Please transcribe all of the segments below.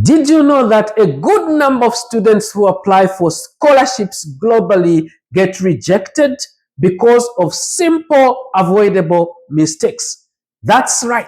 Did you know that a good number of students who apply for scholarships globally get rejected because of simple, avoidable mistakes? That's right.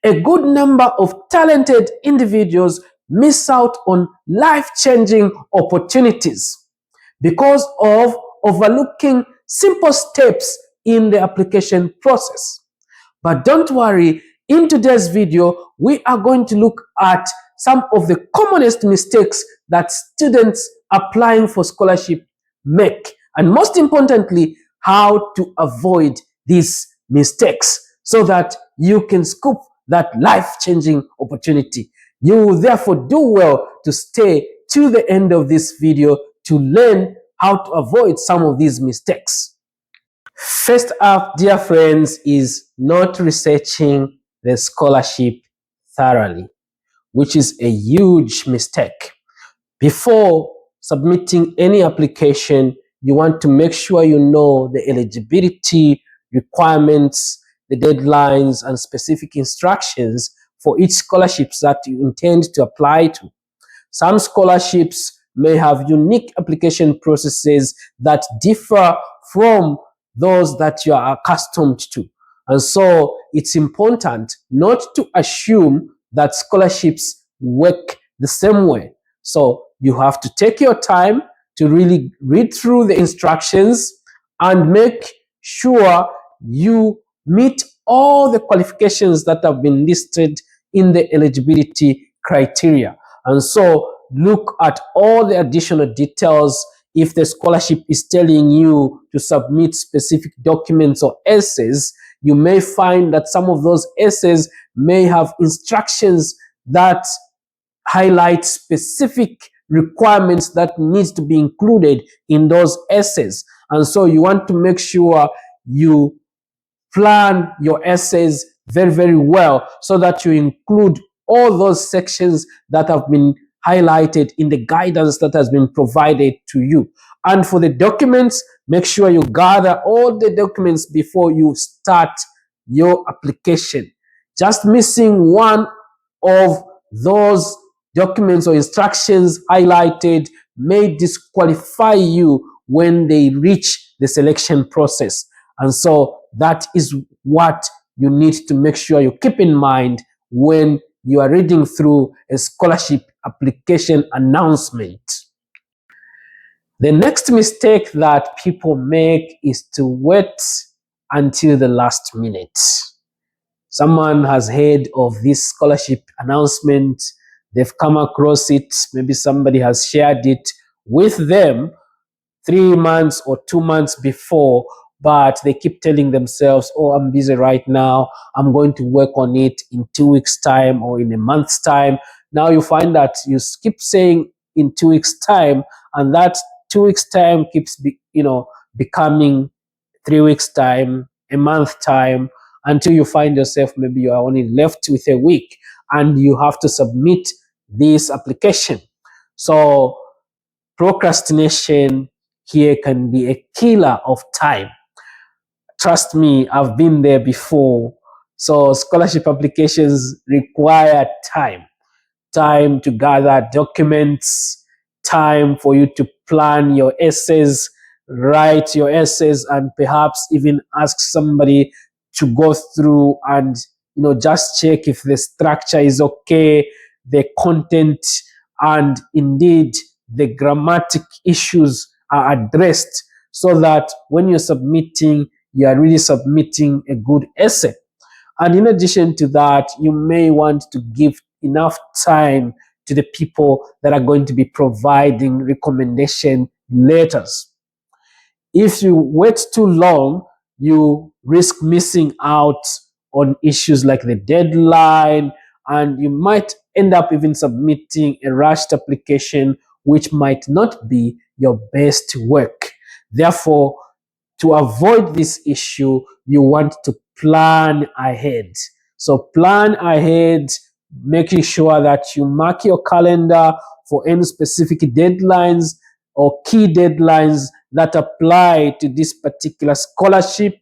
A good number of talented individuals miss out on life-changing opportunities because of overlooking simple steps in the application process. But don't worry, in today's video, we are going to look at some of the commonest mistakes that students applying for scholarship make. And most importantly, how to avoid these mistakes so that you can scoop that life-changing opportunity. You will therefore do well to stay to the end of this video to learn how to avoid some of these mistakes. First up, dear friends, is not researching the scholarship thoroughly, which is a huge mistake. Before submitting any application, you want to make sure you know the eligibility requirements, the deadlines, and specific instructions for each scholarships that you intend to apply to. Some scholarships may have unique application processes that differ from those that you are accustomed to. And so it's important not to assume that scholarships work the same way. So you have to take your time to really read through the instructions and make sure you meet all the qualifications that have been listed in the eligibility criteria. And so look at all the additional details. If the scholarship is telling you to submit specific documents or essays, you may find that some of those essays may have instructions that highlight specific requirements that needs to be included in those essays. And so you want to make sure you plan your essays very, very well so that you include all those sections that have been highlighted in the guidance that has been provided to you. And for the documents, make sure you gather all the documents before you start your application. Just missing one of those documents or instructions highlighted may disqualify you when they reach the selection process. And so that is what you need to make sure you keep in mind when you are reading through a scholarship application announcement. The next mistake that people make is to wait until the last minute. Someone has heard of this scholarship announcement, they've come across it, maybe somebody has shared it with them 3 months or 2 months before, but they keep telling themselves, oh, I'm busy right now, I'm going to work on it in 2 weeks' time or in a month's time. Now you find that you keep saying in 2 weeks' time, and that 2 weeks' time keeps becoming 3 weeks' time, a month time, until you find yourself maybe you are only left with a week and you have to submit this application. So procrastination here can be a killer of time. Trust me, I've been there before. So scholarship applications require time to gather documents, time for you to plan your essays, write your essays, and perhaps even ask somebody to go through and just check if the structure is okay, the content, and indeed the grammatic issues are addressed, so that when you're submitting, you are really submitting a good essay. And in addition to that, you may want to give enough time to the people that are going to be providing recommendation letters. If you wait too long, you risk missing out on issues like the deadline, and you might end up even submitting a rushed application, which might not be your best work. Therefore, to avoid this issue, you want to plan ahead. So plan ahead, making sure that you mark your calendar for any specific deadlines or key deadlines that apply to this particular scholarship,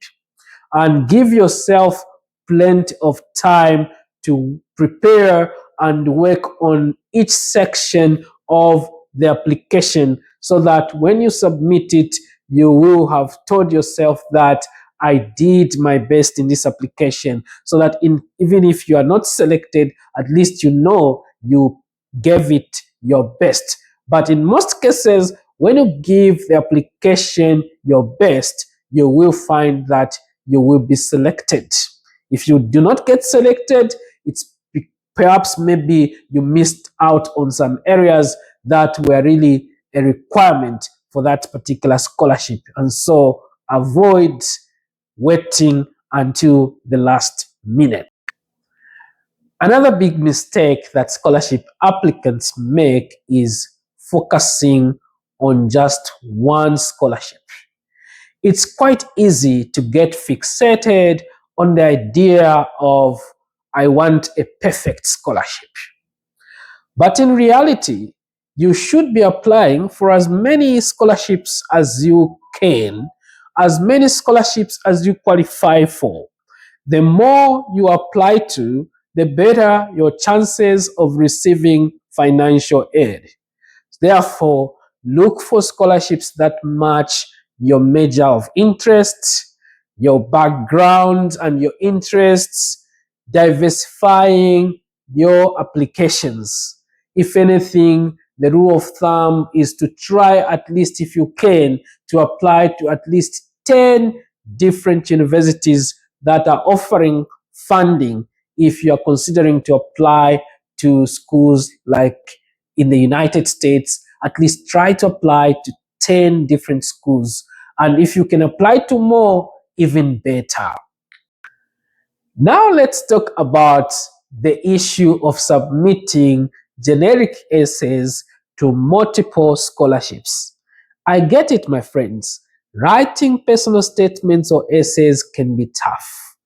and give yourself plenty of time to prepare and work on each section of the application so that when you submit it, you will have told yourself that I did my best in this application, so that even if you are not selected, at least you know you gave it your best. But in most cases, when you give the application your best, you will find that you will be selected. If you do not get selected, it's perhaps maybe you missed out on some areas that were really a requirement for that particular scholarship. And so avoid waiting until the last minute. Another big mistake that scholarship applicants make is focusing on just one scholarship. It's quite easy to get fixated on the idea of, I want a perfect scholarship. But in reality, you should be applying for as many scholarships as you can, as many scholarships as you qualify for. The more you apply to, the better your chances of receiving financial aid. Therefore, look for scholarships that match your major of interest, your background and your interests, diversifying your applications. If anything, the rule of thumb is to try, at least if you can, to apply to at least 10 different universities that are offering funding if you are considering to apply to schools like in the United States. At least try to apply to 10 different schools. And if you can apply to more, even better. Now let's talk about the issue of submitting generic essays to multiple scholarships. I get it, my friends. Writing personal statements or essays can be tough,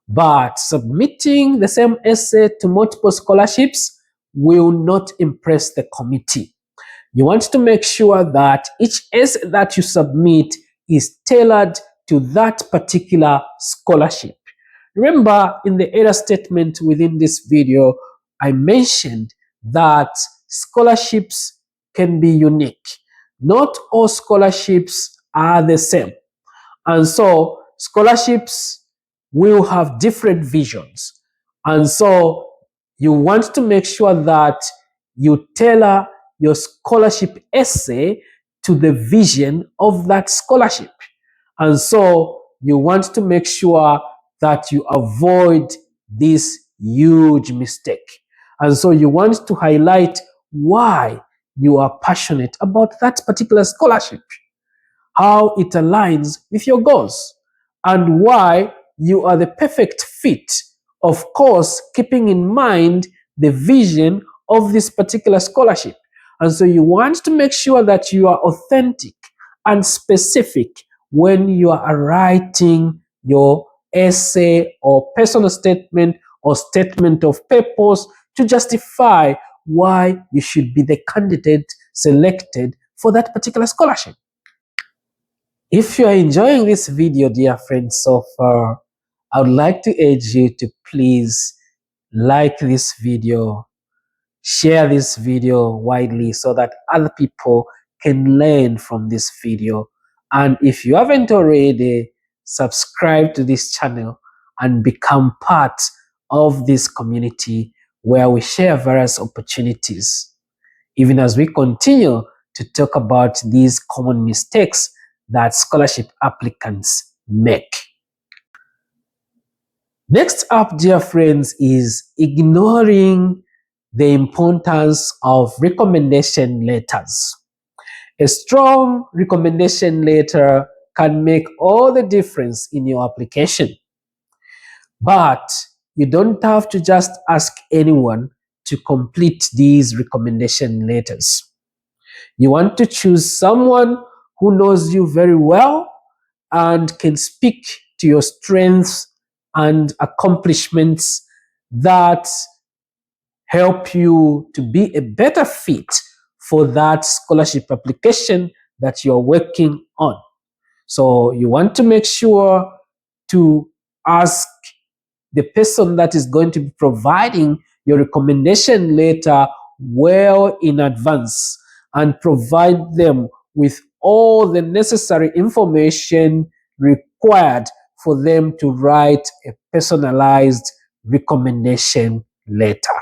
but submitting the same essay to multiple scholarships will not impress the committee. You want to make sure that each essay that you submit is tailored to that particular scholarship. Remember, in the error statement within this video, I mentioned that scholarships can be unique. Not all scholarships are the same. And so scholarships will have different visions. And so you want to make sure that you tailor your scholarship essay to the vision of that scholarship. And so you want to make sure that you avoid this huge mistake. And so you want to highlight why you are passionate about that particular scholarship, how it aligns with your goals, and why you are the perfect fit. Of course, keeping in mind the vision of this particular scholarship. And so you want to make sure that you are authentic and specific when you are writing your essay or personal statement or statement of purpose to justify why you should be the candidate selected for that particular scholarship. If you are enjoying this video, dear friends, so far, I would like to urge you to please like this video, share this video widely so that other people can learn from this video. And if you haven't already, subscribe to this channel and become part of this community where we share various opportunities, even as we continue to talk about these common mistakes that scholarship applicants make. Next up, dear friends, is ignoring the importance of recommendation letters. A strong recommendation letter can make all the difference in your application. But you don't have to just ask anyone to complete these recommendation letters. You want to choose someone who knows you very well and can speak to your strengths and accomplishments that help you to be a better fit for that scholarship application that you're working on. So you want to make sure to ask the person that is going to be providing your recommendation letter well in advance and provide them with all the necessary information required for them to write a personalized recommendation letter.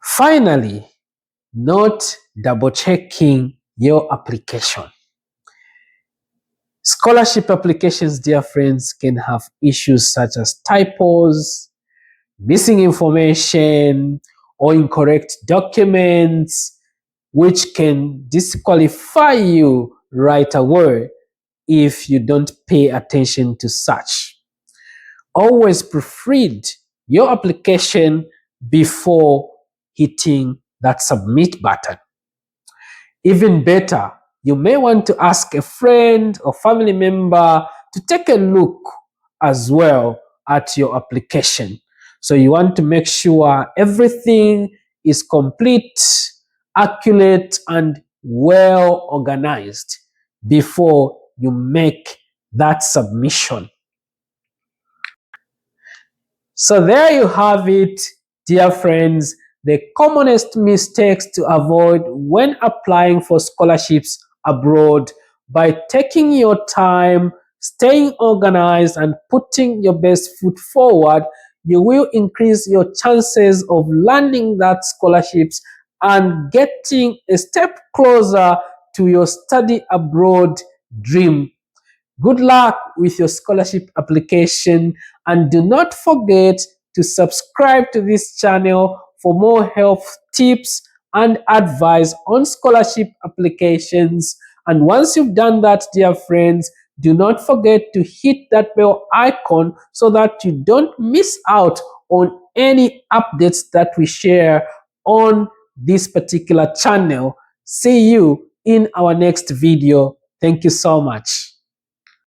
Finally, not double checking your application. Scholarship applications, dear friends, can have issues such as typos, missing information, or incorrect documents, which can disqualify you right away if you don't pay attention to such. Always proofread your application before hitting that submit button. Even better, you may want to ask a friend or family member to take a look as well at your application. So you want to make sure everything is complete, accurate, and well organized before you make that submission. So there you have it, dear friends, the commonest mistakes to avoid when applying for scholarships abroad by taking your time, staying organized, and putting your best foot forward. You will increase your chances of landing that scholarships and getting a step closer to your study abroad dream. Good luck with your scholarship application, and do not forget to subscribe to this channel for more health tips and advice on scholarship applications. And once you've done that, dear friends, do not forget to hit that bell icon so that you don't miss out on any updates that we share on this particular channel. See you in our next video. Thank you so much.